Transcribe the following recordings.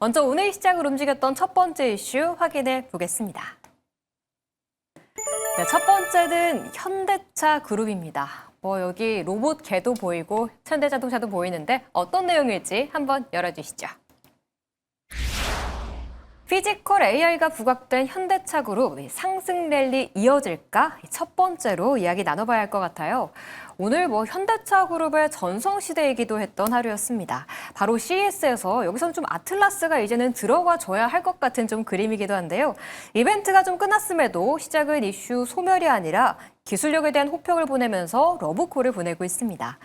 먼저 오늘 시장을 움직였던 첫 번째 이슈 확인해 보겠습니다. 네, 첫 번째는 현대차 그룹입니다. 여기 로봇 개도 보이고 현대자동차도 보이는데 어떤 내용일지 한번 열어주시죠. 피지컬 AI가 부각된 현대차 그룹 상승 랠리 이어질까? 첫 번째로 이야기 나눠봐야 할 것 같아요. 오늘 현대차 그룹의 전성시대이기도 했던 하루였습니다. 바로 CES에서 여기선 좀 아틀라스가 이제는 들어가 줘야 할 것 같은 좀 그림이기도 한데요. 이벤트가 좀 끝났음에도 시작은 이슈 소멸이 아니라 기술력에 대한 호평을 보내면서 러브콜을 보내고 있습니다.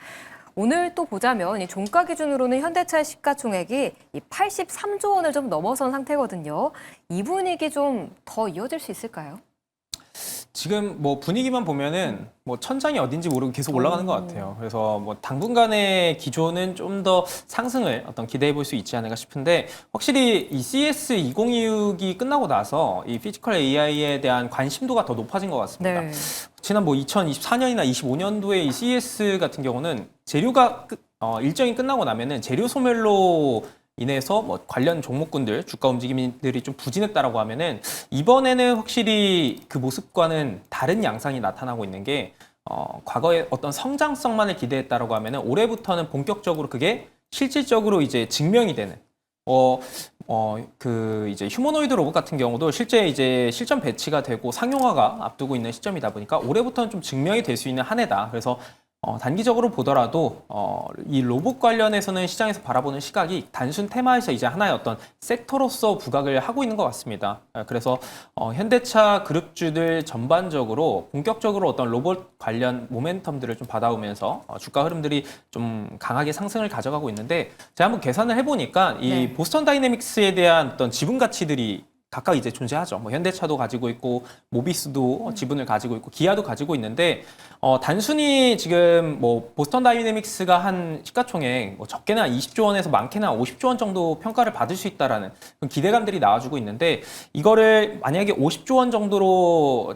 오늘 또 보자면 이 종가 기준으로는 현대차의 시가총액이 83조 원을 좀 넘어선 상태거든요. 이 분위기 좀 더 이어질 수 있을까요? 지금 분위기만 보면은 천장이 어딘지 모르고 계속 올라가는 것 같아요. 그래서 당분간의 기조는 좀 더 상승을 기대해 볼 수 있지 않을까 싶은데, 확실히 이 CES 2026이 끝나고 나서 이 피지컬 AI에 대한 관심도가 더 높아진 것 같습니다. 네. 지난 2024년이나 25년도에 이 CES 같은 경우는 재료가 일정이 끝나고 나면은 재료 소멸로 인해서 관련 종목군들 주가 움직임들이 좀 부진했다라고 하면은, 이번에는 확실히 그 모습과는 다른 양상이 나타나고 있는 게, 과거에 어떤 성장성만을 기대했다라고 하면은 올해부터는 본격적으로 그게 실질적으로 이제 증명이 되는, 이제 휴머노이드 로봇 같은 경우도 실제 이제 실전 배치가 되고 상용화가 앞두고 있는 시점이다 보니까 올해부터는 좀 증명이 될 수 있는 한 해다. 그래서 단기적으로 보더라도 이 로봇 관련해서는 시장에서 바라보는 시각이 단순 테마에서 이제 하나의 어떤 섹터로서 부각을 하고 있는 것 같습니다. 그래서 현대차 그룹주들 전반적으로 본격적으로 어떤 로봇 관련 모멘텀들을 좀 받아오면서 주가 흐름들이 좀 강하게 상승을 가져가고 있는데, 제가 한번 계산을 해보니까 이 보스턴 다이내믹스에 대한 어떤 지분 가치들이 각각 이제 존재하죠. 현대차도 가지고 있고, 모비스도 지분을 가지고 있고, 기아도 가지고 있는데, 단순히 지금 보스턴 다이내믹스가 한 시가총액 적게는 한 20조 원에서 많게는 한 50조 원 정도 평가를 받을 수 있다라는 그런 기대감들이 나와주고 있는데, 이거를 만약에 50조 원 정도로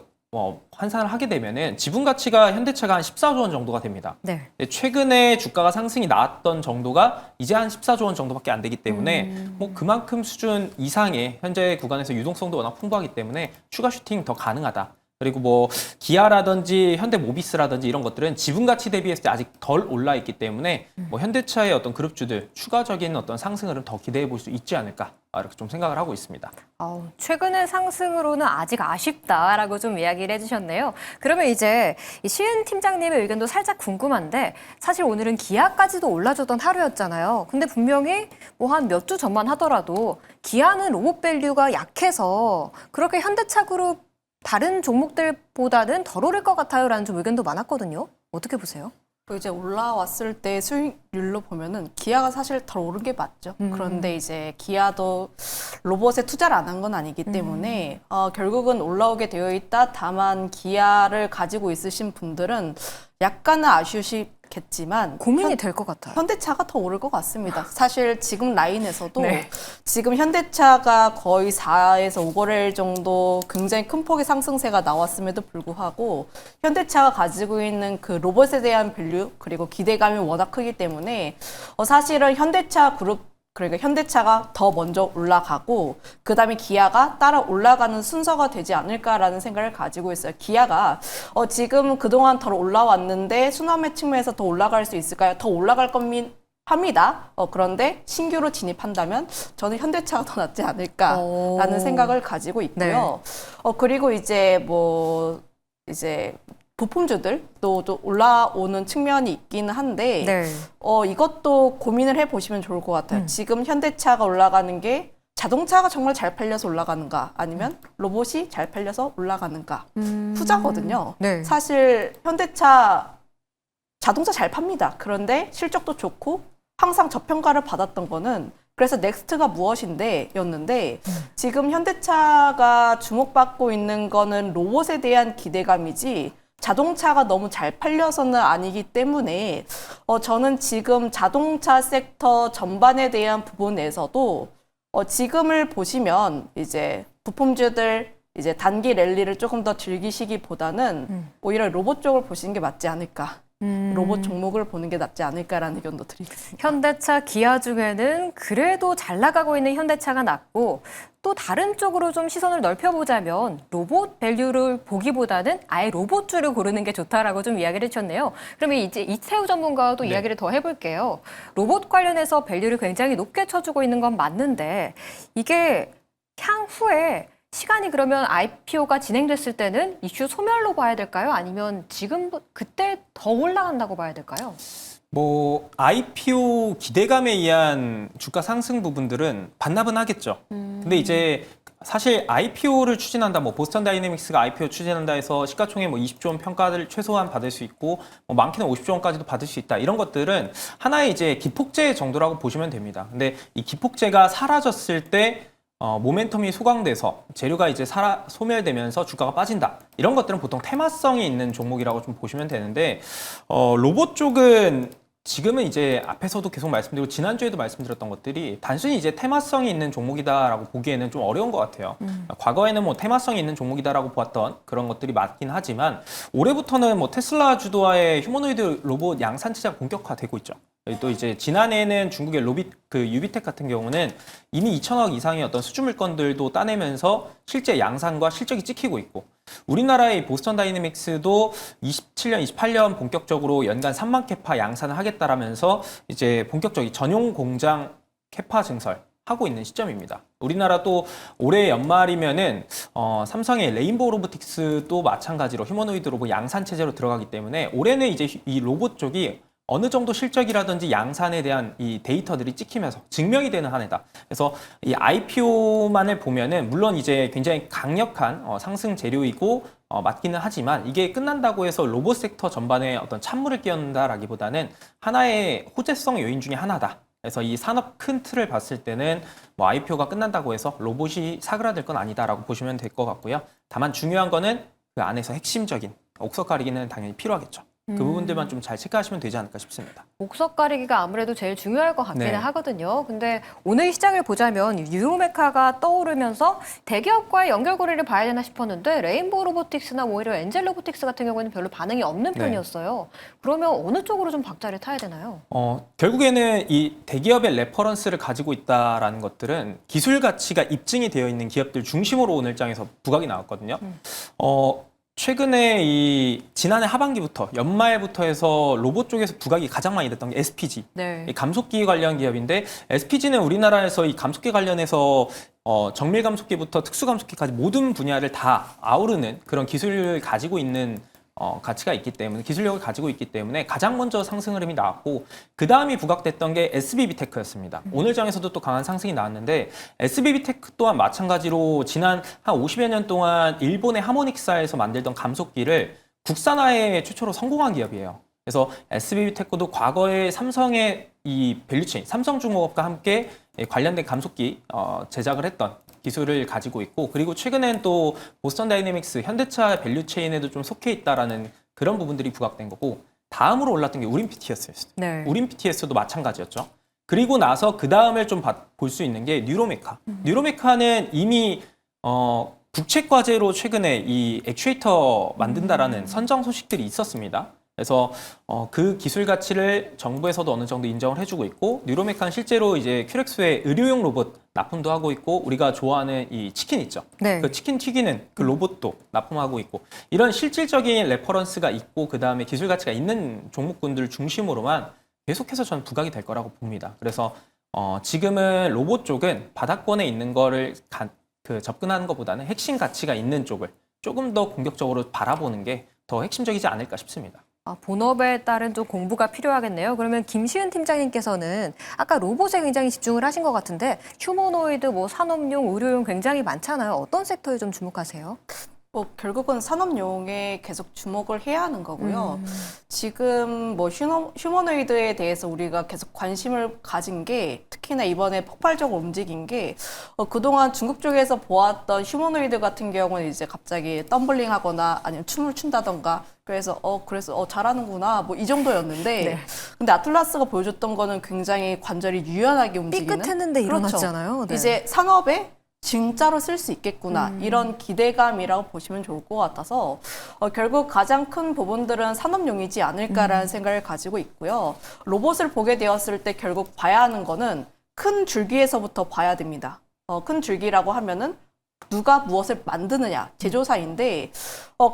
환산을 하게 되면은 지분 가치가 현대차가 한 14조 원 정도가 됩니다. 네. 최근에 주가가 상승이 나왔던 정도가 이제 한 14조 원 정도밖에 안 되기 때문에 그만큼 수준 이상의 현재 구간에서 유동성도 워낙 풍부하기 때문에 추가 슈팅 더 가능하다. 그리고 기아라든지 현대모비스라든지 이런 것들은 지분 가치 대비했을 때 아직 덜 올라 있기 때문에 현대차의 어떤 그룹주들 추가적인 어떤 상승을 더 기대해 볼 수 있지 않을까, 이렇게 좀 생각을 하고 있습니다. 최근의 상승으로는 아직 아쉽다라고 좀 이야기를 해주셨네요. 그러면 이제 시은 팀장님의 의견도 살짝 궁금한데, 사실 오늘은 기아까지도 올라줬던 하루였잖아요. 근데 분명히 한 몇 주 전만 하더라도 기아는 로봇 밸류가 약해서 그렇게 현대차 그룹 다른 종목들보다는 덜 오를 것 같아요라는 좀 의견도 많았거든요. 어떻게 보세요? 이제 올라왔을 때 수익률로 보면은 기아가 사실 덜 오른 게 맞죠. 그런데 이제 기아도 로봇에 투자를 안 한 건 아니기 때문에 결국은 올라오게 되어 있다. 다만 기아를 가지고 있으신 분들은 약간은 아쉬우시겠지만 고민이 될 것 같아요. 현대차가 더 오를 것 같습니다. 사실 지금 라인에서도 지금 현대차가 거의 4에서 5거래일 정도 굉장히 큰 폭의 상승세가 나왔음에도 불구하고 현대차가 가지고 있는 그 로봇에 대한 밸류 그리고 기대감이 워낙 크기 때문에 사실은 현대차 그룹, 그러니까 현대차가 더 먼저 올라가고 그다음에 기아가 따라 올라가는 순서가 되지 않을까라는 생각을 가지고 있어요. 기아가 지금 그동안 더 올라왔는데 순환매 측면에서 더 올라갈 수 있을까요? 더 올라갈 합니다. 그런데 신규로 진입한다면 저는 현대차가 더 낫지 않을까라는 생각을 가지고 있고요. 그리고 이제 부품주들도 또 올라오는 측면이 있기는 한데 이것도 고민을 해보시면 좋을 것 같아요. 지금 현대차가 올라가는 게 자동차가 정말 잘 팔려서 올라가는가 아니면 로봇이 잘 팔려서 올라가는가 후자거든요. 사실 현대차 자동차 잘 팝니다. 그런데 실적도 좋고 항상 저평가를 받았던 거는 그래서 넥스트가 무엇인데 였는데 지금 현대차가 주목받고 있는 거는 로봇에 대한 기대감이지 자동차가 너무 잘 팔려서는 아니기 때문에 저는 지금 자동차 섹터 전반에 대한 부분에서도 지금을 보시면 이제 부품주들 이제 단기 랠리를 조금 더 즐기시기보다는 오히려 로봇 쪽을 보시는 게 맞지 않을까 로봇 종목을 보는 게 낫지 않을까라는 의견도 드리겠습니다. 현대차, 기아 중에는 그래도 잘 나가고 있는 현대차가 낫고 또 다른 쪽으로 좀 시선을 넓혀보자면 로봇 밸류를 보기보다는 아예 로봇주를 고르는 게 좋다라고 좀 이야기를 해주셨네요. 그러면 이제 이태우 전문가와 또 이야기를 더 해볼게요. 로봇 관련해서 밸류를 굉장히 높게 쳐주고 있는 건 맞는데 이게 향후에 시간이 그러면 IPO가 진행됐을 때는 이슈 소멸로 봐야 될까요? 아니면 지금 그때 더 올라간다고 봐야 될까요? 뭐 IPO 기대감에 의한 주가 상승 부분들은 반납은 하겠죠. 근데 이제 사실 IPO를 추진한다, 뭐 보스턴 다이내믹스가 IPO 추진한다 해서 시가총액 뭐 20조 원 평가를 최소한 받을 수 있고, 뭐 많게는 50조 원까지도 받을 수 있다. 이런 것들은 하나의 이제 기폭제 정도라고 보시면 됩니다. 근데 이 기폭제가 사라졌을 때 모멘텀이 소강돼서 재료가 이제 소멸되면서 주가가 빠진다. 이런 것들은 보통 테마성이 있는 종목이라고 좀 보시면 되는데, 로봇 쪽은 지금은 이제 앞에서도 계속 말씀드리고 지난주에도 말씀드렸던 것들이 단순히 이제 테마성이 있는 종목이다라고 보기에는 좀 어려운 것 같아요. 과거에는 뭐 테마성이 있는 종목이다라고 보았던 그런 것들이 맞긴 하지만 올해부터는 뭐 테슬라 주도하에 휴머노이드 로봇 양산 체제가 본격화되고 있죠. 또 이제 지난해에는 중국의 유비텍 같은 경우는 이미 2천억 이상의 어떤 수주 물건들도 따내면서 실제 양산과 실적이 찍히고 있고, 우리나라의 보스턴 다이내믹스도 27년, 28년 본격적으로 연간 3만 캐파 양산을 하겠다라면서 이제 본격적인 전용 공장 캐파 증설하고 있는 시점입니다. 우리나라 또 올해 연말이면은 삼성의 레인보우 로보틱스도 마찬가지로 휴머노이드 로봇 양산 체제로 들어가기 때문에 올해는 이제 이 로봇 쪽이 어느 정도 실적이라든지 양산에 대한 이 데이터들이 찍히면서 증명이 되는 한 해다. 그래서 이 IPO만을 보면은 물론 이제 굉장히 강력한 상승 재료이고 맞기는 하지만 이게 끝난다고 해서 로봇 섹터 전반에 어떤 찬물을 끼얹는다라기보다는 하나의 호재성 요인 중에 하나다. 그래서 이 산업 큰 틀을 봤을 때는 뭐 IPO가 끝난다고 해서 로봇이 사그라들 건 아니다라고 보시면 될 것 같고요. 다만 중요한 거는 그 안에서 핵심적인 옥석 가리기는 당연히 필요하겠죠. 그 부분들만 좀 잘 체크하시면 되지 않을까 싶습니다. 옥석 가리기가 아무래도 제일 중요할 것 같기는 네. 하거든요. 근데 오늘 시장을 보자면 유로메카가 떠오르면서 대기업과의 연결고리를 봐야 되나 싶었는데 레인보우 로보틱스나 오히려 엔젤 로보틱스 같은 경우에는 별로 반응이 없는 편이었어요. 그러면 어느 쪽으로 좀 박자를 타야 되나요? 결국에는 이 대기업의 레퍼런스를 가지고 있다라는 것들은 기술 가치가 입증이 되어 있는 기업들 중심으로 오늘 장에서 부각이 나왔거든요. 최근에 이 지난해 하반기부터 연말부터 해서 로봇 쪽에서 부각이 가장 많이 됐던 게 SPG. 네. 이 감속기 관련 기업인데 SPG는 우리나라에서 이 감속기 관련해서 정밀 감속기부터 특수 감속기까지 모든 분야를 다 아우르는 그런 기술을 가지고 있는 가치가 있기 때문에, 기술력을 가지고 있기 때문에 가장 먼저 상승 흐름이 나왔고, 그 다음이 부각됐던 게 SBB테크였습니다. 오늘 장에서도 또 강한 상승이 나왔는데 SBB테크 또한 마찬가지로 지난 한 50여 년 동안 일본의 하모닉사에서 만들던 감속기를 국산화에 최초로 성공한 기업이에요. 그래서 SBB테크도 과거에 삼성의 이 밸류체인, 삼성중공업과 함께 관련된 감속기 제작을 했던 기술을 가지고 있고, 그리고 최근엔 또 보스턴 다이내믹스, 현대차 밸류체인에도 좀 속해 있다라는 그런 부분들이 부각된 거고, 다음으로 올랐던 게 우림PTS였어요. 네. 우림PTS도 마찬가지였죠. 그리고 나서 그 다음을 좀 볼 수 있는 게 뉴로메카. 뉴로메카는 이미 국책과제로 최근에 이 액추에이터 만든다라는 선정 소식들이 있었습니다. 그래서 그 기술 가치를 정부에서도 어느 정도 인정을 해주고 있고, 뉴로메카는 실제로 이제 큐렉스의 의료용 로봇 납품도 하고 있고, 우리가 좋아하는 이 치킨 있죠. 네. 그 치킨 튀기는 그 로봇도 납품하고 있고, 이런 실질적인 레퍼런스가 있고 그 다음에 기술 가치가 있는 종목군들 중심으로만 계속해서 저는 부각이 될 거라고 봅니다. 그래서 지금은 로봇 쪽은 바닥권에 있는 거를 접근하는 것보다는 핵심 가치가 있는 쪽을 조금 더 공격적으로 바라보는 게 더 핵심적이지 않을까 싶습니다. 본업에 따른 좀 공부가 필요하겠네요. 그러면 김시은 팀장님께서는 아까 로봇에 굉장히 집중을 하신 것 같은데 휴머노이드, 뭐 산업용, 의료용 굉장히 많잖아요. 어떤 섹터에 좀 주목하세요? 결국은 산업용에 계속 주목을 해야 하는 거고요. 지금 뭐 휴머노이드에 대해서 우리가 계속 관심을 가진 게, 특히나 이번에 폭발적으로 움직인 게 그동안 중국 쪽에서 보았던 휴머노이드 같은 경우는 이제 갑자기 덤블링 하거나 아니면 춤을 춘다던가, 그래서 잘하는구나 뭐 이 정도였는데 네. 근데 아틀라스가 보여줬던 거는 굉장히 관절이 유연하게 움직이는, 삐끗했는데 그렇죠. 일어났잖아요. 네. 이제 산업에 진짜로 쓸 수 있겠구나 이런 기대감이라고 보시면 좋을 것 같아서 결국 가장 큰 부분들은 산업용이지 않을까라는 생각을 가지고 있고요. 로봇을 보게 되었을 때 결국 봐야 하는 거는 큰 줄기에서부터 봐야 됩니다. 큰 줄기라고 하면은 누가 무엇을 만드느냐, 제조사인데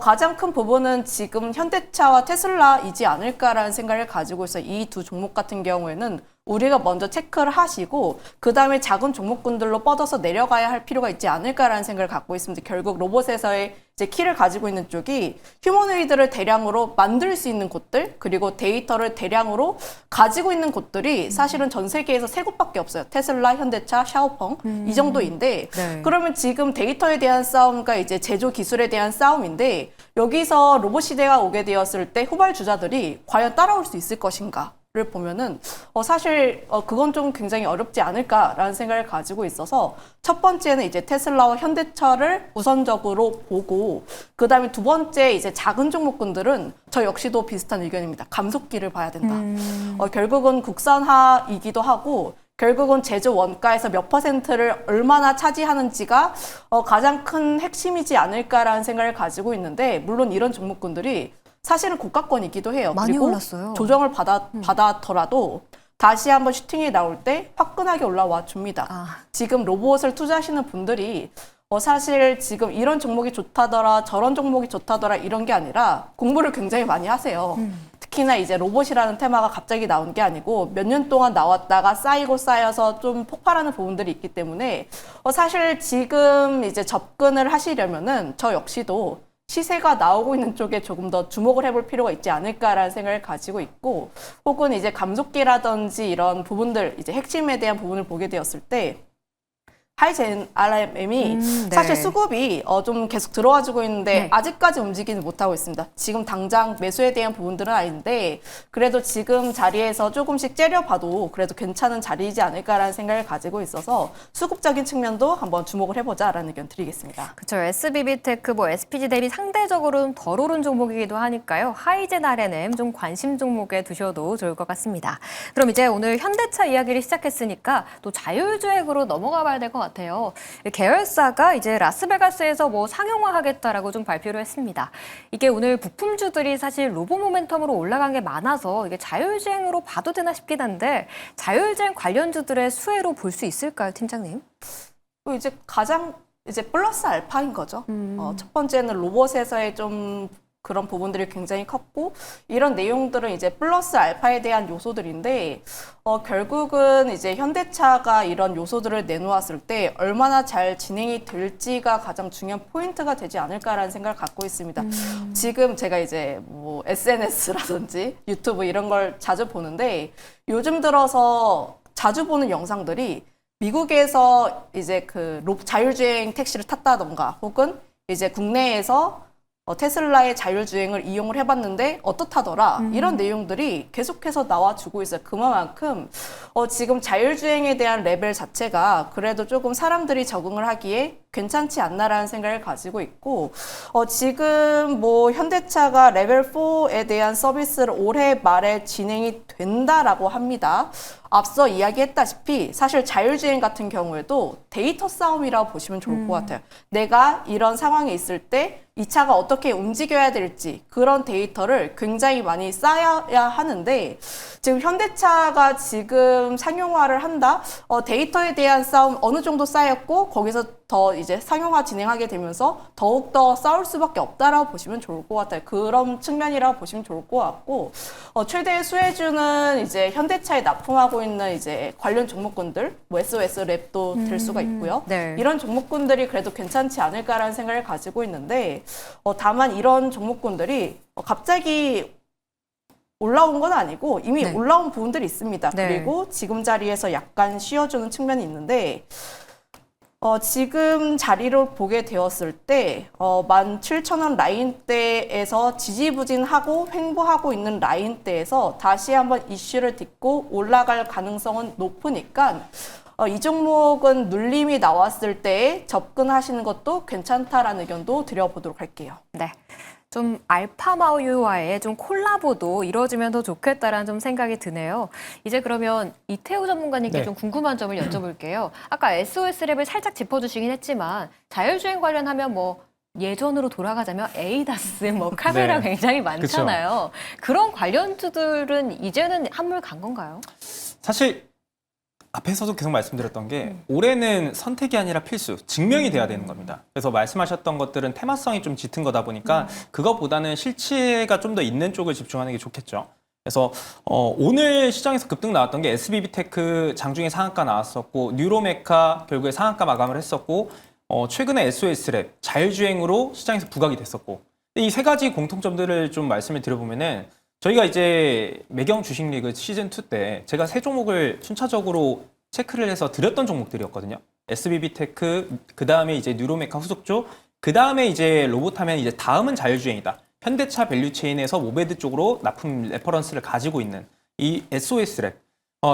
가장 큰 부분은 지금 현대차와 테슬라이지 않을까라는 생각을 가지고 있어요. 이 두 종목 같은 경우에는 우리가 먼저 체크를 하시고 그 다음에 작은 종목군들로 뻗어서 내려가야 할 필요가 있지 않을까라는 생각을 갖고 있습니다. 결국 로봇에서의 이제 키를 가지고 있는 쪽이 휴머노이드를 대량으로 만들 수 있는 곳들 그리고 데이터를 대량으로 가지고 있는 곳들이 사실은 전 세계에서 세 곳밖에 없어요. 테슬라, 현대차, 샤오펑 이 정도인데 네. 그러면 지금 데이터에 대한 싸움과 이제 제조 기술에 대한 싸움인데 여기서 로봇 시대가 오게 되었을 때 후발주자들이 과연 따라올 수 있을 것인가? 를 보면은 사실 그건 좀 굉장히 어렵지 않을까라는 생각을 가지고 있어서 첫 번째는 이제 테슬라와 현대차를 우선적으로 보고 그 다음에 두 번째 이제 작은 종목군들은 저 역시도 비슷한 의견입니다. 감속기를 봐야 된다. 결국은 국산화이기도 하고 결국은 제조 원가에서 몇 퍼센트를 얼마나 차지하는지가 가장 큰 핵심이지 않을까라는 생각을 가지고 있는데 물론 이런 종목군들이 사실은 고가권이기도 해요. 많이 그리고 올랐어요. 조정을 받았더라도 다시 한번 슈팅이 나올 때 화끈하게 올라와 줍니다. 지금 로봇을 투자하시는 분들이 사실 지금 이런 종목이 좋다더라 저런 종목이 좋다더라 이런 게 아니라 공부를 굉장히 많이 하세요. 특히나 이제 로봇이라는 테마가 갑자기 나온 게 아니고 몇 년 동안 나왔다가 쌓이고 쌓여서 좀 폭발하는 부분들이 있기 때문에 사실 지금 이제 접근을 하시려면은 저 역시도 시세가 나오고 있는 쪽에 조금 더 주목을 해볼 필요가 있지 않을까라는 생각을 가지고 있고 혹은 이제 감속기라든지 이런 부분들 이제 핵심에 대한 부분을 보게 되었을 때 하이젠 RMM이 네. 사실 수급이 좀 계속 들어와주고 있는데 네. 아직까지 움직이지 못하고 있습니다. 지금 당장 매수에 대한 부분들은 아닌데 그래도 지금 자리에서 조금씩 째려봐도 그래도 괜찮은 자리이지 않을까라는 생각을 가지고 있어서 수급적인 측면도 한번 주목을 해보자라는 의견 드리겠습니다. 그렇죠. SBB테크, SPG 대비 상대적으로는 덜 오른 종목이기도 하니까요. 하이젠 RNM 좀 관심 종목에 두셔도 좋을 것 같습니다. 그럼 이제 오늘 현대차 이야기를 시작했으니까 또 자율주행으로 넘어가 봐야 될 것 같아요. 계열사가 이제 라스베가스에서 상용화하겠다라고 좀 발표를 했습니다. 이게 오늘 부품주들이 사실 로봇 모멘텀으로 올라간 게 많아서 이게 자율주행으로 봐도 되나 싶긴 한데 자율주행 관련주들의 수혜로 볼 수 있을까요, 팀장님? 이제 가장 이제 플러스 알파인 거죠. 첫 번째는 로봇에서의 좀 그런 부분들이 굉장히 컸고 이런 내용들은 이제 플러스 알파에 대한 요소들인데 결국은 이제 현대차가 이런 요소들을 내놓았을 때 얼마나 잘 진행이 될지가 가장 중요한 포인트가 되지 않을까라는 생각을 갖고 있습니다. 지금 제가 이제 뭐 SNS라든지 유튜브 이런 걸 자주 보는데 요즘 들어서 자주 보는 영상들이 미국에서 이제 그 자율주행 택시를 탔다던가 혹은 이제 국내에서 테슬라의 자율주행을 이용을 해봤는데 어떻다더라 이런 내용들이 계속해서 나와주고 있어요. 그만큼 지금 자율주행에 대한 레벨 자체가 그래도 조금 사람들이 적응을 하기에 괜찮지 않나라는 생각을 가지고 있고 지금 뭐 현대차가 레벨 4에 대한 서비스를 올해 말에 진행이 된다라고 합니다. 앞서 이야기했다시피 사실 자율주행 같은 경우에도 데이터 싸움이라고 보시면 좋을 것 같아요. 내가 이런 상황에 있을 때 이 차가 어떻게 움직여야 될지 그런 데이터를 굉장히 많이 쌓아야 하는데 지금 현대차가 지금 상용화를 한다? 데이터에 대한 싸움 어느 정도 쌓였고 거기서 더 이제 상용화 진행하게 되면서 더욱더 싸울 수밖에 없다라고 보시면 좋을 것 같아요. 그런 측면이라고 보시면 좋을 것 같고 최대 수혜주는 이제 현대차에 납품하고 있는 이제 관련 종목군들 뭐 SOS 랩도 될 수가 있고요. 네. 이런 종목군들이 그래도 괜찮지 않을까라는 생각을 가지고 있는데 다만 이런 종목군들이 갑자기 올라온 건 아니고 이미 네. 올라온 부분들이 있습니다. 네. 그리고 지금 자리에서 약간 쉬어주는 측면이 있는데 지금 자리를 보게 되었을 때 17,000원 라인대에서 지지부진하고 횡보하고 있는 라인대에서 다시 한번 이슈를 딛고 올라갈 가능성은 높으니까 이 종목은 눌림이 나왔을 때 접근하시는 것도 괜찮다라는 의견도 드려보도록 할게요. 네. 좀 알파마유와의 좀 콜라보도 이루어지면 더 좋겠다라는 좀 생각이 드네요. 이제 그러면 이태우 전문가님께 네. 좀 궁금한 점을 여쭤볼게요. 아까 SOS랩을 살짝 짚어주시긴 했지만 자율주행 관련하면 뭐 예전으로 돌아가자면 에이다스, 뭐 카메라 네. 굉장히 많잖아요. 그런 관련주들은 이제는 한물 간 건가요? 사실 앞에서도 계속 말씀드렸던 게 올해는 선택이 아니라 필수, 증명이 돼야 되는 겁니다. 그래서 말씀하셨던 것들은 테마성이 좀 짙은 거다 보니까 그것보다는 실체가 좀 더 있는 쪽을 집중하는 게 좋겠죠. 그래서 오늘 시장에서 급등 나왔던 게 SBB테크 장중에 상한가 나왔었고 뉴로메카 결국에 상한가 마감을 했었고 최근에 SOS랩 자율주행으로 시장에서 부각이 됐었고 이 세 가지 공통점들을 좀 말씀을 드려보면은 저희가 이제 매경 주식리그 시즌2 때 제가 세 종목을 순차적으로 체크를 해서 드렸던 종목들이었거든요. SBB테크, 그 다음에 이제 뉴로메카 후속조, 그 다음에 이제 로봇 하면 이제 다음은 자율주행이다. 현대차 밸류체인에서 모베드 쪽으로 납품 레퍼런스를 가지고 있는 이 SOS랩.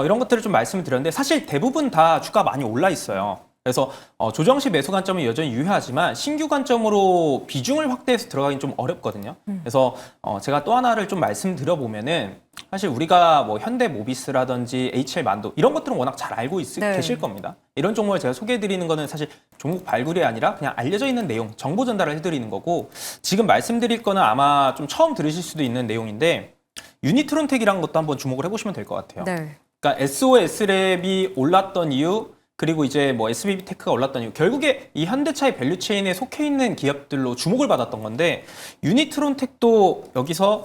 이런 것들을 좀 말씀을 드렸는데 사실 대부분 다 주가 많이 올라 있어요. 그래서 조정 시 매수 관점은 여전히 유효하지만 신규 관점으로 비중을 확대해서 들어가긴 좀 어렵거든요. 그래서 제가 또 하나를 좀 말씀드려보면은 사실 우리가 뭐 현대모비스라든지 HL만도 이런 것들은 워낙 잘 알고 네. 계실 겁니다. 이런 종목을 제가 소개해드리는 거는 사실 종목 발굴이 아니라 그냥 알려져 있는 내용, 정보 전달을 해드리는 거고 지금 말씀드릴 거는 아마 좀 처음 들으실 수도 있는 내용인데 유니트론텍이라는 것도 한번 주목을 해보시면 될 것 같아요. 네. 그러니까 SOS랩이 올랐던 이유 그리고 이제 뭐 SBB테크가 올랐던 이유 결국에 이 현대차의 밸류체인에 속해 있는 기업들로 주목을 받았던 건데 유니트론텍도 여기서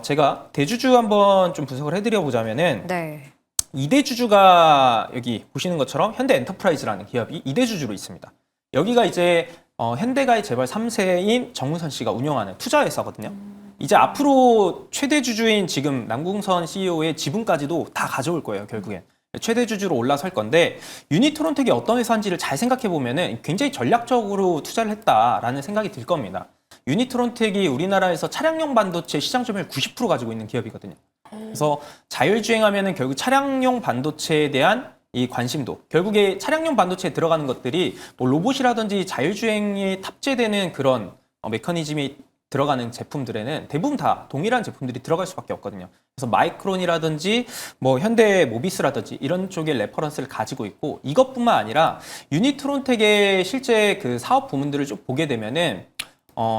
제가 대주주 한번 좀 분석을 해드려 보자면은 네. 2대 주주가 여기 보시는 것처럼 현대엔터프라이즈라는 기업이 2대 주주로 있습니다. 여기가 이제 현대가의 재벌 3세인 정문선 씨가 운영하는 투자회사거든요. 이제 앞으로 최대 주주인 지금 남궁선 CEO의 지분까지도 다 가져올 거예요, 결국엔. 최대 주주로 올라설 건데 유니트론텍이 어떤 회사인지를 잘 생각해 보면은 굉장히 전략적으로 투자를 했다라는 생각이 들 겁니다. 유니트론텍이 우리나라에서 차량용 반도체 시장 점유율 90% 가지고 있는 기업이거든요. 그래서 자율주행하면은 결국 차량용 반도체에 대한 이 관심도 결국에 차량용 반도체에 들어가는 것들이 뭐 로봇이라든지 자율주행에 탑재되는 그런 메커니즘이 들어가는 제품들에는 대부분 다 동일한 제품들이 들어갈 수밖에 없거든요. 그래서 마이크론이라든지 뭐 현대 모비스라든지 이런 쪽의 레퍼런스를 가지고 있고 이것뿐만 아니라 유니트론텍의 실제 그 사업 부문들을 쭉 보게 되면은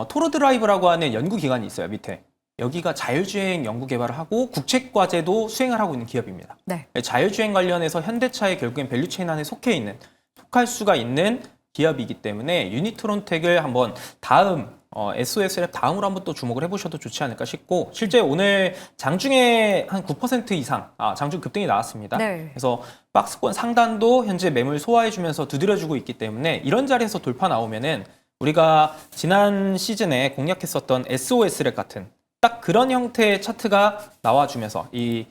토르드라이브라고 하는 연구기관이 있어요, 밑에. 여기가 자율주행 연구 개발을 하고 국책과제도 수행을 하고 있는 기업입니다. 네. 자율주행 관련해서 현대차의 결국엔 밸류체인 안에 속할 수가 있는 기업이기 때문에 유니트론텍을 한번 다음 SOS랩 다음으로 한번 또 주목을 해보셔도 좋지 않을까 싶고 실제 오늘 장중에 한 9% 이상 장중 급등이 나왔습니다. 네. 그래서 박스권 상단도 현재 매물 소화해주면서 두드려주고 있기 때문에 이런 자리에서 돌파 나오면은 우리가 지난 시즌에 공략했었던 SOS랩 같은 딱 그런 형태의 차트가 나와주면서 이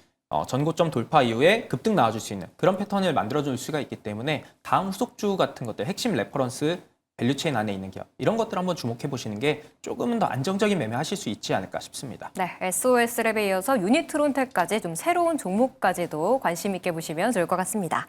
전고점 돌파 이후에 급등 나와줄 수 있는 그런 패턴을 만들어줄 수가 있기 때문에 다음 후속주 같은 것들 핵심 레퍼런스 밸류체인 안에 있는 기업 이런 것들 한번 주목해 보시는 게 조금은 더 안정적인 매매하실 수 있지 않을까 싶습니다. 네, SOS랩에 이어서 유니트론텍까지 좀 새로운 종목까지도 관심 있게 보시면 좋을 것 같습니다.